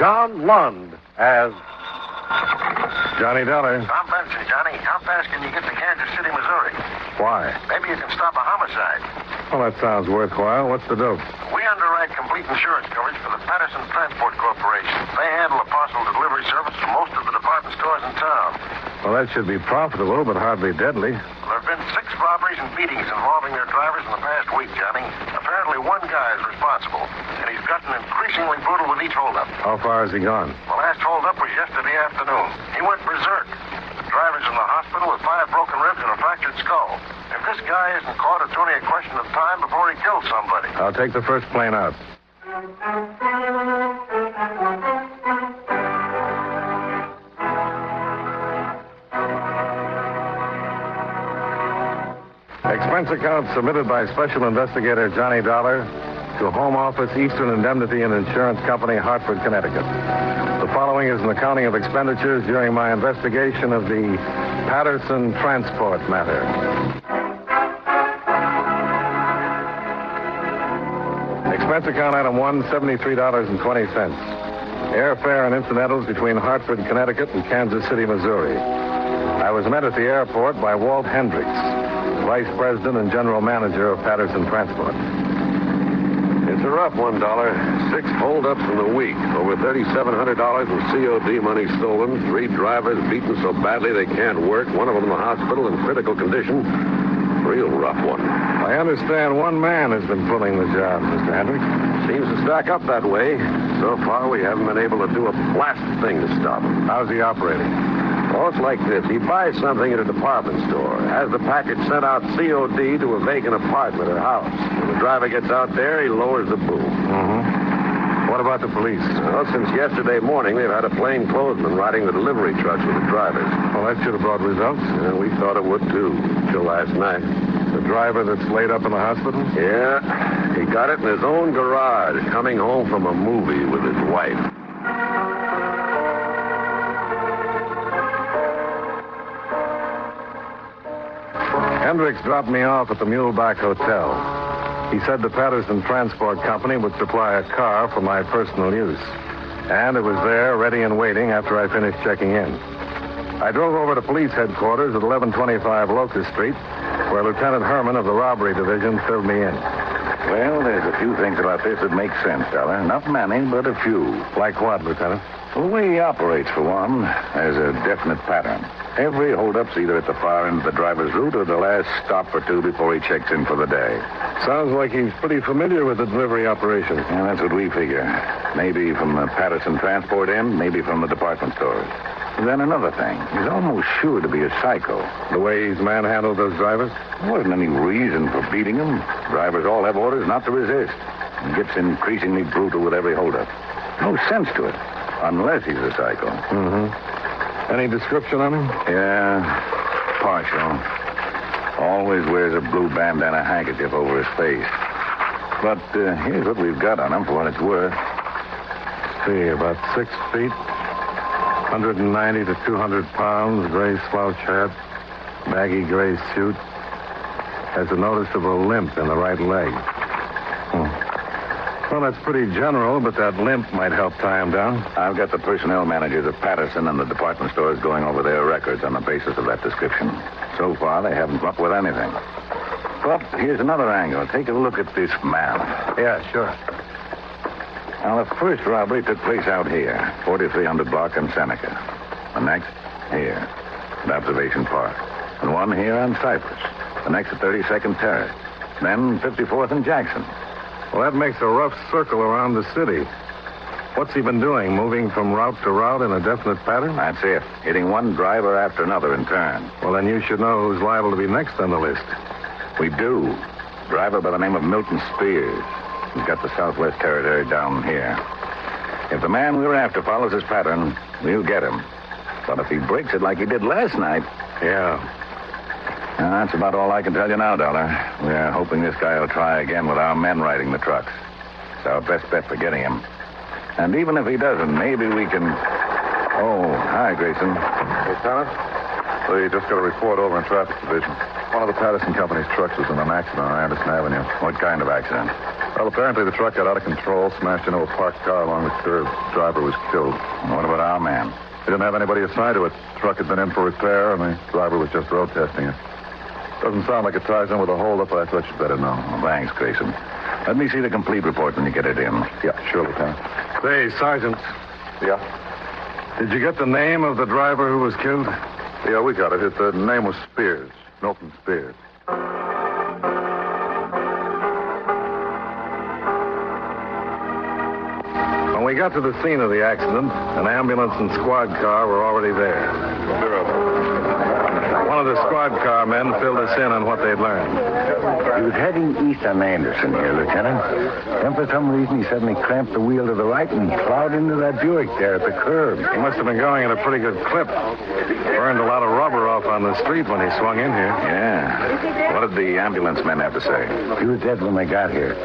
John Lund as Johnny Dollar. I'm Benson, Johnny. How fast can you get to Kansas City, Missouri? Why? Maybe you can stop a homicide. Well, that sounds worthwhile. What's the dope? We underwrite complete insurance coverage for the Paterson Transport Corporation. They handle a parcel delivery service for most of the department stores in town. Well, that should be profitable, but hardly deadly. There have been 6 robberies and beatings involving their drivers in the past week, Johnny. Apparently one guy is responsible, and he's gotten increasingly brutal with each holdup. How far has he gone? The last holdup was yesterday afternoon. He went berserk. The driver's in the hospital with 5 broken ribs and a fractured skull. If this guy isn't caught, it's only a question of time before he kills somebody. I'll take the first plane out. Expense account submitted by Special Investigator Johnny Dollar to Home Office, Eastern Indemnity and Insurance Company, Hartford, Connecticut. The following is an accounting of expenditures during my investigation of the Paterson Transport matter. Expense account item 1, $73.20. Airfare and incidentals between Hartford, Connecticut and Kansas City, Missouri. I was met at the airport by Walt Hendricks, Vice President and General Manager of Paterson Transport. It's a rough $1. 6 holdups in a week. Over $3,700 in COD money stolen. 3 drivers beaten so badly they can't work. One of them in the hospital in critical condition. Real rough one. I understand one man has been pulling the job, Mr. Hendricks. Seems to stack up that way. So far, we haven't been able to do a blasted thing to stop him. How's he operating? Oh, it's like this. He buys something at a department store, has the package sent out COD to a vacant apartment or house. When the driver gets out there, he lowers the boom. Mm-hmm. What about the police? Well, since yesterday morning, they've had a plainclothesman riding the delivery trucks with the drivers. Well, that should have brought results. Yeah, we thought it would, too, till last night. The driver that's laid up in the hospital? Yeah, he got it in his own garage, coming home from a movie with his wife. Hendricks dropped me off at the Muleback Hotel. He said the Paterson Transport Company would supply a car for my personal use. And it was there, ready and waiting after I finished checking in. I drove over to police headquarters at 1125 Locust Street, where Lieutenant Hermann of the Robbery Division filled me in. Well, there's a few things about this that make sense, Dollar. Not many, but a few. Like what, Lieutenant? The way he operates, for one, has a definite pattern. Every holdup's either at the far end of the driver's route or the last stop or two before he checks in for the day. Sounds like he's pretty familiar with the delivery operation. Yeah, that's what we figure. Maybe from the Paterson Transport end, maybe from the department stores. And then another thing. He's almost sure to be a psycho. The way he's manhandled those drivers? There wasn't any reason for beating them. Drivers all have orders not to resist. And gets increasingly brutal with every holdup. No sense to it, unless he's a psycho. Mm-hmm. Any description on him? Yeah, partial. Always wears a blue bandana handkerchief over his face. But here's what we've got on him for what it's worth. See, about 6 feet, 190 to 200 pounds, gray slouch hat, baggy gray suit. Has a noticeable limp in the right leg. Well, that's pretty general, but that limp might help tie him down. I've got the personnel managers of Paterson and the department stores going over their records on the basis of that description. So far, they haven't come up with anything. But here's another angle. Take a look at this map. Yeah, sure. Now, the first robbery took place out here, 4300 block in Seneca. The next, here, at Observation Park. And one here on Cypress. The next at 32nd Terrace. Then 54th and Jackson. Well, that makes a rough circle around the city. What's he been doing, moving from route to route in a definite pattern? That's it. Hitting one driver after another in turn. Well, then you should know who's liable to be next on the list. We do. Driver by the name of Milton Spears. He's got the Southwest Territory down here. If the man we're after follows his pattern, we'll get him. But if he breaks it like he did last night... Yeah. That's about all I can tell you now, Dollar. We're hoping this guy will try again with our men riding the trucks. It's our best bet for getting him. And even if he doesn't, maybe we can... Oh, hi, Grayson. Lieutenant? We just got a report over in Traffic Division. One of the Paterson Company's trucks was in an accident on Anderson Avenue. What kind of accident? Well, apparently the truck got out of control, smashed into a parked car along the curb. The driver was killed. What about our man? He didn't have anybody assigned to it. The truck had been in for repair, and the driver was just road testing it. Doesn't sound like it ties in with a holdup, but I thought you'd better know. Well, thanks, Grayson. Let me see the complete report when you get it in. Yeah, sure, Lieutenant. Say, Sergeant. Yeah? Did you get the name of the driver who was killed? Yeah, we got it. His name was Spears. Milton Spears. When we got to the scene of the accident, an ambulance and squad car were already there. One of the squad car men filled us in on what they'd learned. He was heading east on Anderson here, Lieutenant. Then for some reason he suddenly clamped the wheel to the right and plowed into that Buick there at the curb. He must have been going at a pretty good clip. Burned a lot of rubber off on the street when he swung in here. Yeah. What did the ambulance men have to say? He was dead when they got here.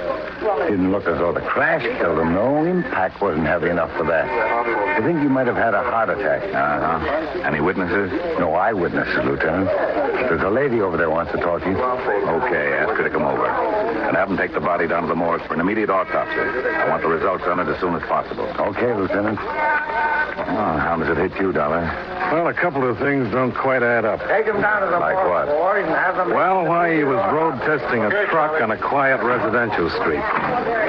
Didn't look as though the crash killed him. No impact wasn't heavy enough for that. I think he might have had a heart attack. Uh-huh. Any witnesses? No eyewitnesses, Lieutenant. There's a lady over there wants to talk to you. Okay, ask her to come over. And have them take the body down to the morgue for an immediate autopsy. I want the results on it as soon as possible. Okay, Lieutenant. Oh, how does it hit you, Dollar? Well, a couple of things don't quite add up. Take him down to the Like what? boys and have them... Well, why he was road testing a truck on a quiet residential street.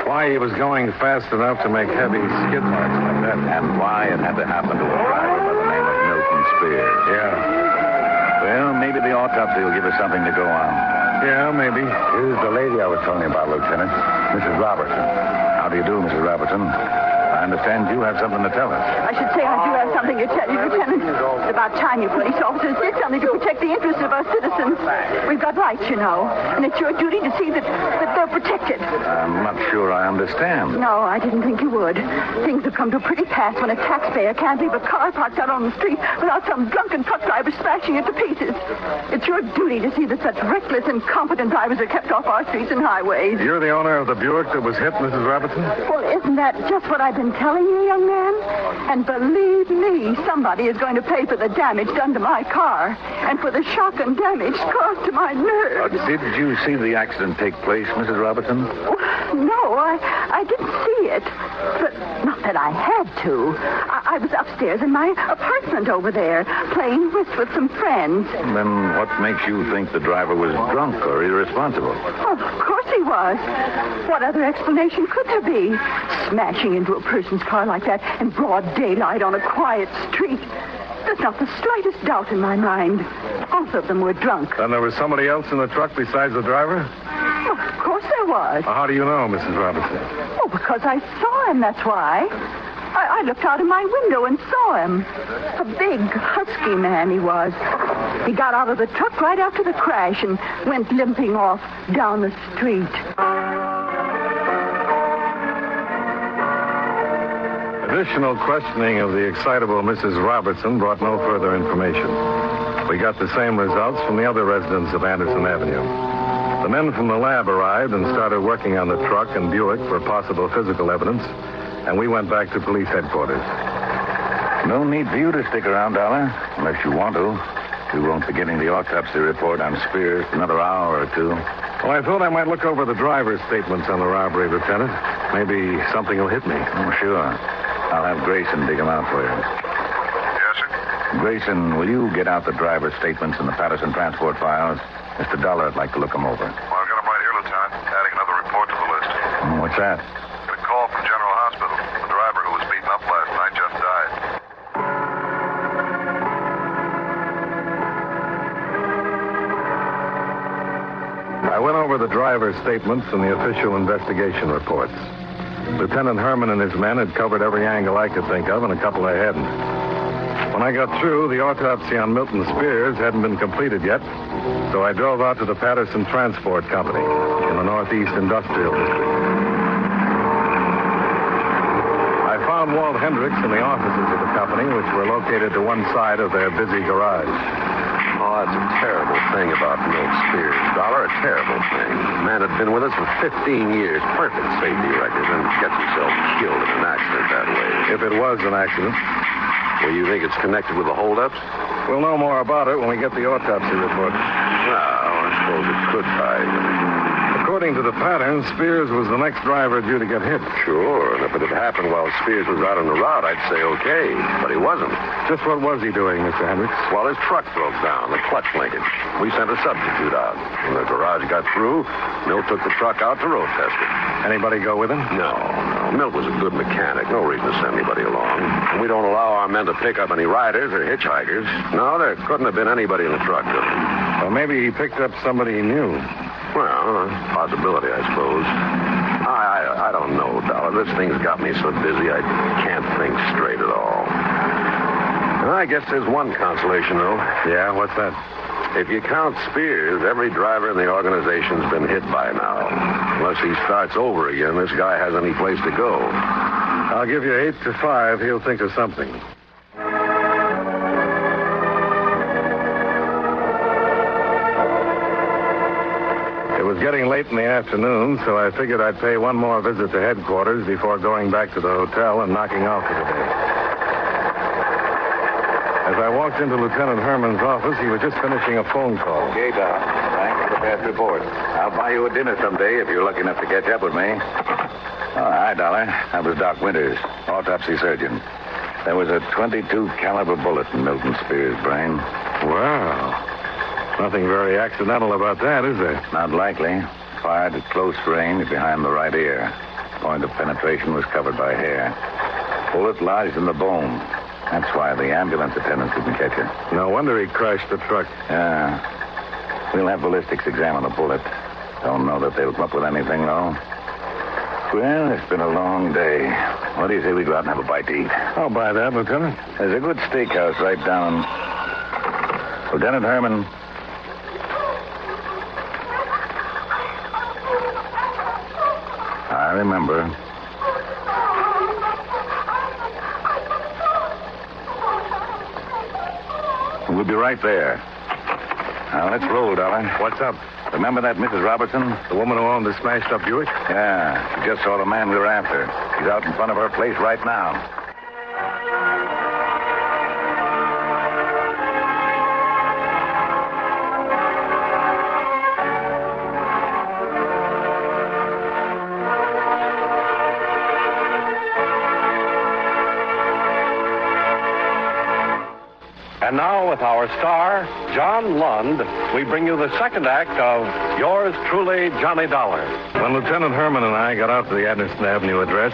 Why he was going fast enough to make heavy skid marks like that. And why it had to happen to a driver by the name of Milton Spears. Yeah. Well, maybe the autopsy will give us something to go on. Yeah, maybe. Here's the lady I was telling you about, Lieutenant. Mrs. Robertson. How do you do, Mrs. Robertson? I understand you have something to tell us. I should say I do have something to tell you, Lieutenant. It's about time you police officers did something to protect the interests of our citizens. We've got rights, you know, and it's your duty to see that they're protected. I'm not sure I understand. No, I didn't think you would. Things have come to a pretty pass when a taxpayer can't leave a car parked out on the street without some drunken truck driver smashing it to pieces. It's your duty to see that such reckless, incompetent drivers are kept off our streets and highways. You're the owner of the Buick that was hit, Mrs. Robertson? Well, isn't that just what I've been telling you, young man? And believe me, somebody is going to pay for the damage done to my car and for the shock and damage caused to my nerves. Did you see the accident take place, Mrs. Robertson? No, I didn't see it. But not that I had to. I was upstairs in my apartment over there, playing whist with some friends. Then what makes you think the driver was drunk or irresponsible? Oh, of course he was. What other explanation could there be? Smashing into a person's car like that in broad daylight on a quiet street. There's not the slightest doubt in my mind. Both of them were drunk. Then there was somebody else in the truck besides the driver? Well, of course there was. How do you know, Mrs. Robertson? Oh, because I saw him, that's why. I looked out of my window and saw him. A big, husky man he was. He got out of the truck right after the crash and went limping off down the street. Additional questioning of the excitable Mrs. Robertson brought no further information. We got the same results from the other residents of Anderson Avenue. The men from the lab arrived and started working on the truck and Buick for possible physical evidence, and we went back to police headquarters. No need for you to stick around, Dollar, unless you want to. We won't be getting the autopsy report on Spears for another hour or two. Well, I thought I might look over the driver's statements on the robbery, Lieutenant. Maybe something will hit me. Oh, sure. I'll have Grayson dig them out for you. Yes, sir? Grayson, will you get out the driver's statements in the Paterson Transport files? Mr. Dollar would like to look them over. Well, I've got them right here, Lieutenant. Adding another report to the list. What's that? Got a call from General Hospital. The driver who was beaten up last night just died. I went over the driver's statements and the official investigation reports. Lieutenant Hermann and his men had covered every angle I could think of, and a couple they hadn't. When I got through, the autopsy on Milton Spears hadn't been completed yet, so I drove out to the Paterson Transport Company in the Northeast Industrial District. I found Walt Hendricks in the offices of the company, which were located to one side of their busy garage. Oh, that's a terrible thing about Milton Spears, Dollar. A terrible thing. The man had been with us for 15 years. Perfect safety record, and gets himself killed in an accident that way. If it was an accident. Well, you think it's connected with the holdups? We'll know more about it when we get the autopsy report. Well, could tie him. According to the pattern, Spears was the next driver due to get hit. Sure, and if it had happened while Spears was out on the route, I'd say okay, but he wasn't. Just what was he doing, Mr. Hendricks? Well, his truck broke down, the clutch linkage. We sent a substitute out. When the garage got through, Milt took the truck out to road test it. Anybody go with him? No. Milt was a good mechanic. No reason to send anybody along. And we don't allow our men to pick up any riders or hitchhikers. No, there couldn't have been anybody in the truck with him. Well, maybe he picked up somebody he knew. Well, possibility, I suppose. I don't know, Dollar. This thing's got me so busy I can't think straight at all. I guess there's one consolation, though. Yeah, what's that? If you count Spears, every driver in the organization's been hit by now. Unless he starts over again, this guy has any place to go. I'll give you 8 to 5. He'll think of something. It was getting late in the afternoon, so I figured I'd pay one more visit to headquarters before going back to the hotel and knocking off for the day. As I walked into Lieutenant Hermann's office, he was just finishing a phone call. Okay, Doc. Thanks for the fast report. I'll buy you a dinner someday if you're lucky enough to catch up with me. Oh, hi, Dollar. That was Doc Winters, autopsy surgeon. There was a .22 caliber bullet in Milton Spears' brain. Wow. Nothing very accidental about that, is there? Not likely. Fired at close range behind the right ear. Point of penetration was covered by hair. Bullet lodged in the bone. That's why the ambulance attendants didn't catch it. No wonder he crashed the truck. Yeah. We'll have ballistics examine the bullet. Don't know that they'll come up with anything, though. Well, it's been a long day. What do you say we go out and have a bite to eat? I'll buy that, Lieutenant. There's a good steakhouse right down. Lieutenant Hermann. I remember. We'll be right there. Now, let's roll, darling. What's up? Remember that Mrs. Robertson? The woman who owned the smashed-up Buick? Yeah, she just saw the man we were after. She's out in front of her place right now. And now, with our star, John Lund, we bring you the second act of Yours Truly, Johnny Dollar. When Lieutenant Hermann and I got out to the Anderson Avenue address,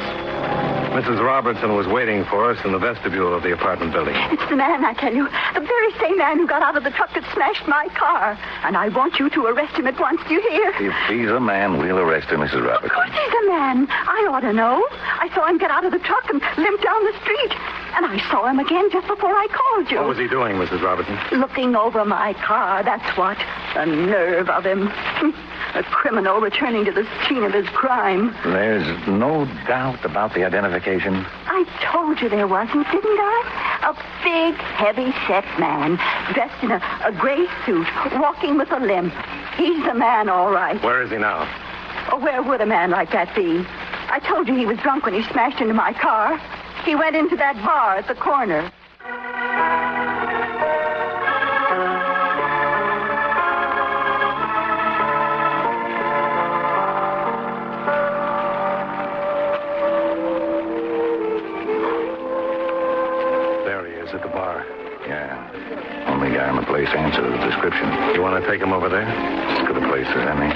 Mrs. Robertson was waiting for us in the vestibule of the apartment building. It's the man, I tell you. The very same man who got out of the truck that smashed my car. And I want you to arrest him at once, do you hear? If he's a man, we'll arrest him, Mrs. Robertson. Of course he's a man. I ought to know. I saw him get out of the truck and limp down the street. And I saw him again just before I called you. What was he doing, Mrs. Robertson? Looking over my car, that's what. The nerve of him. A criminal returning to the scene of his crime. There's no doubt about the identification. I told you there wasn't, didn't I? A big, heavy-set man, dressed in a gray suit, walking with a limp. He's the man, all right. Where is he now? Oh, where would a man like that be? I told you he was drunk when he smashed into my car. He went into that bar at the corner. There he is at the bar. Yeah. Only guy in the place answers the description. You want to take him over there? As good a place as any.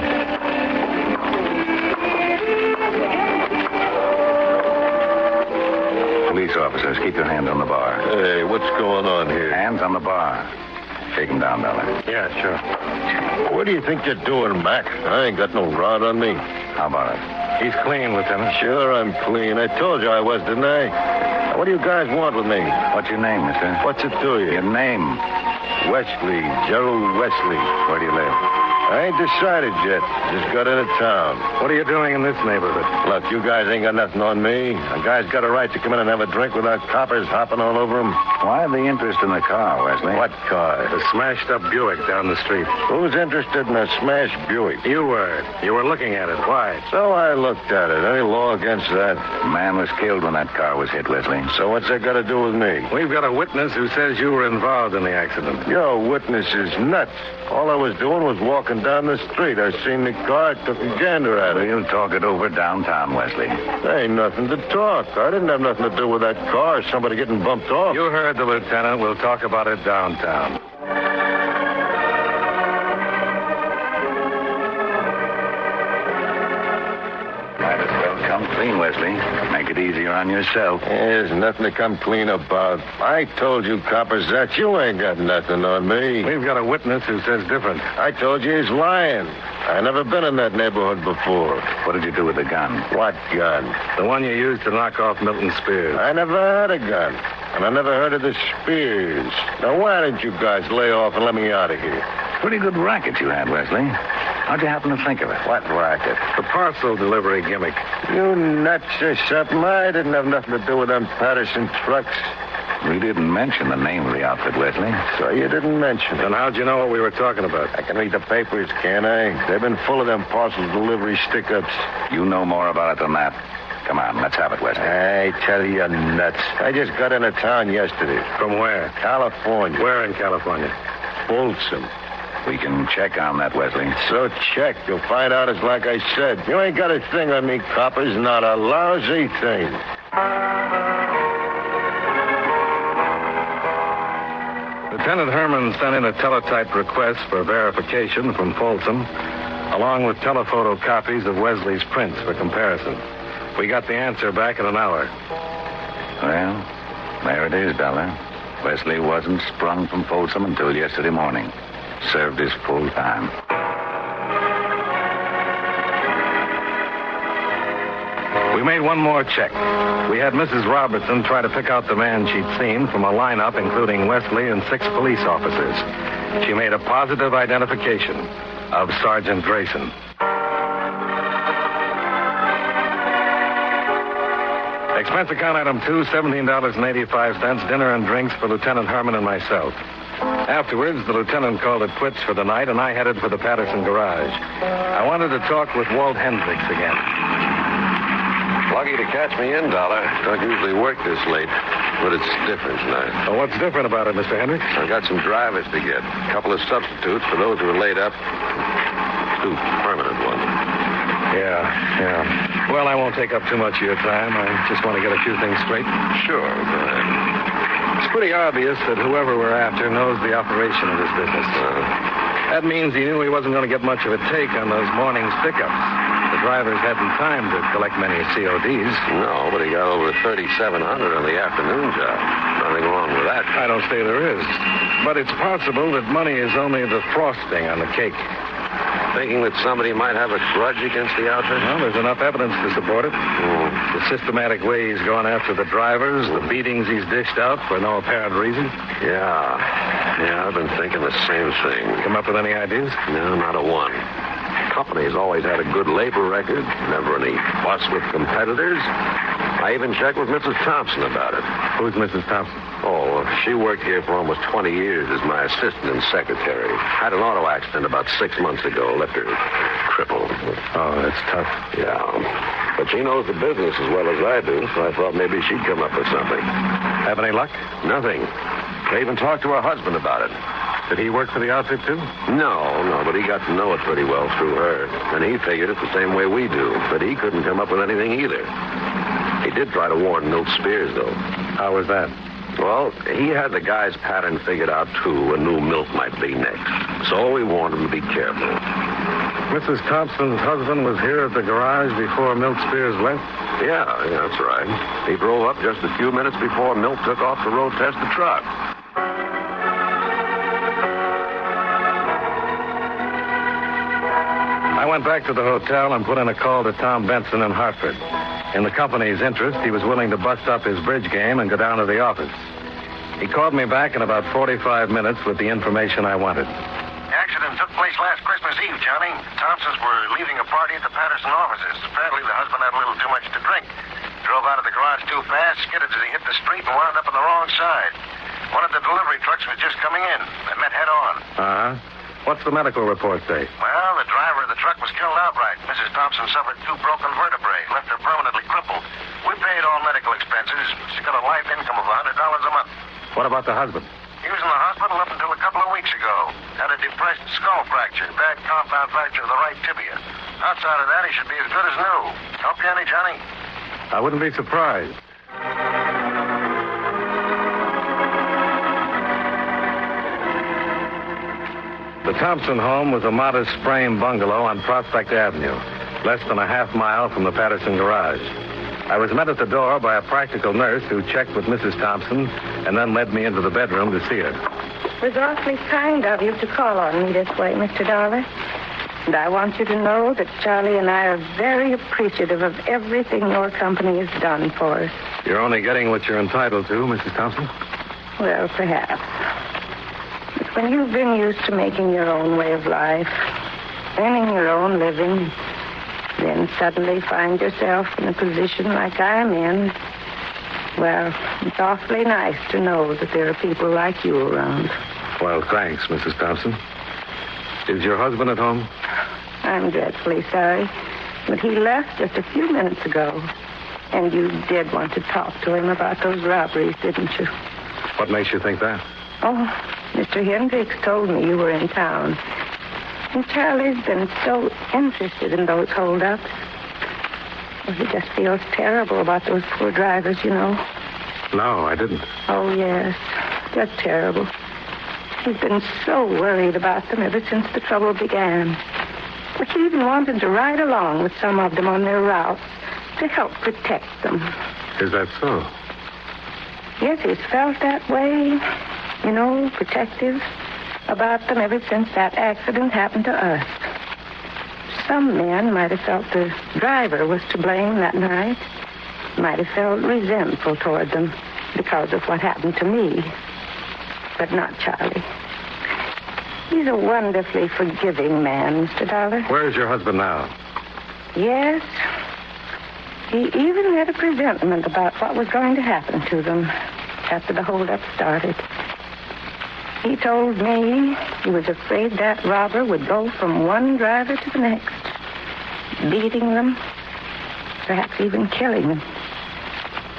Police officers, keep your hands on the bar. Hey, what's going on here? Hands on the bar. Shake him down, Dollar. Yeah, sure. What do you think you're doing, Mac? I ain't got no rod on me. How about it? He's clean, Lieutenant. Sure, I'm clean. I told you I was, didn't I? What do you guys want with me? What's your name, mister? What's it to you? Your name. Wesley, Gerald Wesley. Where do you live? I ain't decided yet. Just got into town. What are you doing in this neighborhood? Look, you guys ain't got nothing on me. A guy's got a right to come in and have a drink without coppers hopping all over him. Why the interest in the car, Wesley? What car? The smashed-up Buick down the street. Who's interested in a smashed Buick? You were. You were looking at it. Why? So I looked at it. Any law against that? A man was killed when that car was hit, Wesley. So what's that got to do with me? We've got a witness who says you were involved in the accident. Your witness is nuts. All I was doing was walking coming down the street. I seen the car, took a gander at it. We'll talk it over downtown, Wesley. There ain't nothing to talk. I didn't have nothing to do with that car. Somebody getting bumped off. You heard the lieutenant. We'll talk about it downtown. Might as well come clean, Wesley. Make it easier on yourself. There's nothing to come clean about. I told you, coppers, that you ain't got nothing on me. We've got a witness who says different. I told you he's lying. I never been in that neighborhood before. What did you do with the gun? What gun? The one you used to knock off Milton Spears. I never had a gun. And I never heard of the Spears. Now, why didn't you guys lay off and let me out of here? Pretty good racket you had, Wesley. How'd you happen to think of it? What racket? The parcel delivery gimmick. You nuts or something? I didn't have nothing to do with them Paterson trucks. We didn't mention the name of the outfit, Wesley. So you didn't mention it. Then how'd you know what we were talking about? I can read the papers, can't I? They've been full of them parcel delivery stick-ups. You know more about it than that. Come on, let's have it, Wesley. I tell you, nuts. I just got into town yesterday. From where? California. Where in California? Folsom. We can check on that, Wesley. So check. You'll find out it's like I said. You ain't got a thing on me, coppers. Not a lousy thing. Lieutenant Hermann sent in a teletype request for verification from Folsom, along with telephoto copies of Wesley's prints for comparison. We got the answer back in an hour. Well, there it is, Dollar. Wesley wasn't sprung from Folsom until yesterday morning. Served his full time. We made one more check. We had Mrs. Robertson try to pick out the man she'd seen from a lineup including Wesley and 6 police officers. She made a positive identification of Sergeant Grayson. Expense account item 2, $17.85, dinner and drinks for Lieutenant Hermann and myself. Afterwards, the lieutenant called it quits for the night, and I headed for the Paterson Garage. I wanted to talk with Walt Hendricks again. Lucky to catch me in, Dollar. Don't usually work this late, but it's different tonight. Well, what's different about it, Mr. Hendricks? I've got some drivers to get. A couple of substitutes for those who are laid up. 2 permanent ones. Yeah. Well, I won't take up too much of your time. I just want to get a few things straight. Sure, go ahead. It's pretty obvious that whoever we're after knows the operation of this business. That means he knew he wasn't going to get much of a take on those morning stick-ups. The drivers hadn't time to collect many CODs. No, but he got over 3,700 on the afternoon job. Nothing wrong with that. I don't say there is. But it's possible that money is only the frosting on the cake. Thinking that somebody might have a grudge against the outfit? Well, there's enough evidence to support it. The systematic way he's gone after the drivers, the beatings he's dished out for no apparent reason. Yeah, I've been thinking the same thing. Come up with any ideas? No, not a one. Company's always had a good labor record, never any fuss with competitors. I even checked with Mrs. Thompson about it. Who's Mrs. Thompson? Oh, she worked here for almost 20 years as my assistant and secretary. Had an auto accident about 6 months ago, left her crippled. Oh, that's tough. Yeah, but she knows the business as well as I do, so I thought maybe she'd come up with something. Have any luck? Nothing. I even talked to her husband about it. Did he work for the outfit, too? No, but he got to know it pretty well through her. And he figured it the same way we do. But he couldn't come up with anything either. He did try to warn Milton Spears, though. How was that? Well, he had the guy's pattern figured out, too, and knew Milt might be next. So we warned him to be careful. Mrs. Thompson's husband was here at the garage before Milt Spears left? Yeah, that's right. He drove up just a few minutes before Milt took off to road test the truck. I went back to the hotel and put in a call to Tom Benson in Hartford. In the company's interest, he was willing to bust up his bridge game and go down to the office. He called me back in about 45 minutes with the information I wanted. The accident took place last Christmas Eve, Johnny. Thompsons were leaving a party at the Paterson offices. Apparently, the husband had a little too much to drink. Drove out of the garage too fast, skidded as he hit the street, and wound up on the wrong side. One of the delivery trucks was just coming in. They met head on. Uh-huh. What's the medical report say? Well, the driver of the truck was killed outright. Mrs. Thompson suffered 2 broken vertebrae, left her permanently crippled. We paid all medical expenses. She got a life income of $100 a month. What about the husband? He was in the hospital up until a couple of weeks ago. Had a depressed skull fracture, bad compound fracture of the right tibia. Outside of that, he should be as good as new. Help you any, Johnny? I wouldn't be surprised. The Thompson home was a modest frame bungalow on Prospect Avenue, less than a half mile from the Paterson Garage. I was met at the door by a practical nurse who checked with Mrs. Thompson and then led me into the bedroom to see her. It was awfully kind of you to call on me this way, Mr. Dollar. And I want you to know that Charlie and I are very appreciative of everything your company has done for us. You're only getting what you're entitled to, Mrs. Thompson. Well, perhaps. But when you've been used to making your own way of life, earning your own living, then suddenly find yourself in a position like I'm in, well, it's awfully nice to know that there are people like you around. Well, thanks, Mrs. Thompson. Is your husband at home? I'm dreadfully sorry, but he left just a few minutes ago. And you did want to talk to him about those robberies, didn't you? What makes you think that? Oh, Mr. Hendricks told me you were in town. And Charlie's been so interested in those holdups. Well, he just feels terrible about those poor drivers, you know. No, I didn't. Oh, yes. Just terrible. He's been so worried about them ever since the trouble began. But he even wanted to ride along with some of them on their routes to help protect them. Is that so? Yes, he's felt that way, you know, protective about them ever since that accident happened to us. Some men might have felt the driver was to blame that night, might have felt resentful toward them because of what happened to me. But not Charlie. He's a wonderfully forgiving man, Mr. Dollar. Where's your husband now? Yes. He even had a presentiment about what was going to happen to them after the holdup started. He told me he was afraid that robber would go from one driver to the next, beating them, perhaps even killing them.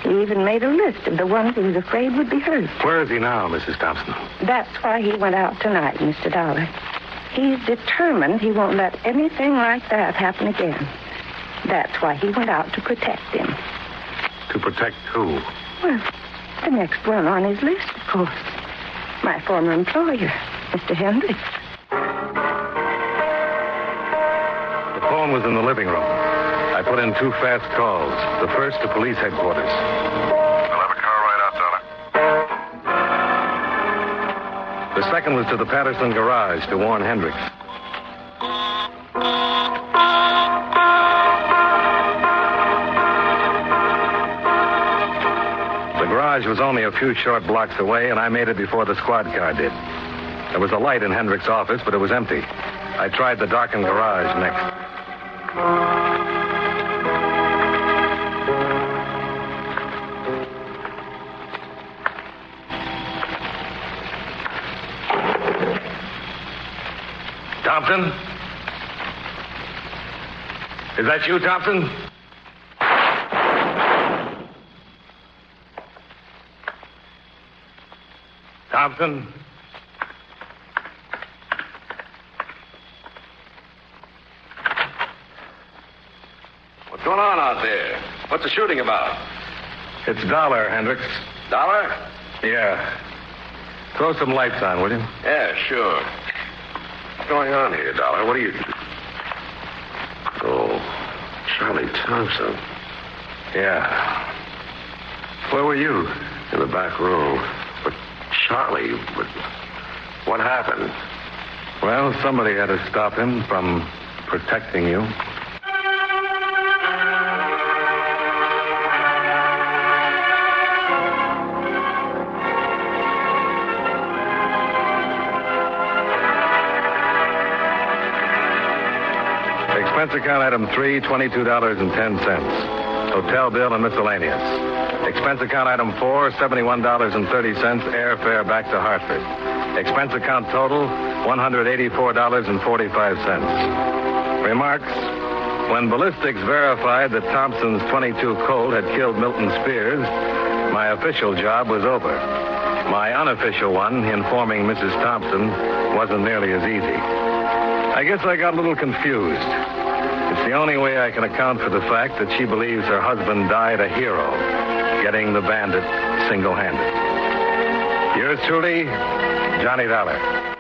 He even made a list of the ones he was afraid would be hurt. Where is he now, Mrs. Thompson? That's why he went out tonight, Mr. Dollar. He's determined he won't let anything like that happen again. That's why he went out to protect him. To protect who? Well, the next one on his list, of course. My former employer, Mr. Hendricks. The phone was in the living room. I put in 2 fast calls. The first to police headquarters. We'll have a car right out, Dollar. The second was to the Paterson Garage to warn Hendricks. The garage was only a few short blocks away, and I made it before the squad car did. There was a light in Hendricks' office, but it was empty. I tried the darkened garage next. Thompson? Is that you, Thompson? Thompson? What's going on out there? What's the shooting about? It's Dollar, Hendricks. Dollar? Yeah. Throw some lights on, will you? Yeah, sure. What's going on here, Dollar? What are you... Oh, Charlie Thompson. Yeah. Where were you? In the back room. But Charlie, what happened? Well, somebody had to stop him from protecting you. Expense account item 3, $22.10. Hotel bill and miscellaneous. Expense account item 4, $71.30, airfare back to Hartford. Expense account total, $184.45. Remarks: when ballistics verified that Thompson's .22 Colt had killed Milton Spears, my official job was over. My unofficial one, informing Mrs. Thompson, wasn't nearly as easy. I I guess I got a little confused. It's the only way I can account for the fact that she believes her husband died a hero, getting the bandit single-handed. Yours truly, Johnny Dollar.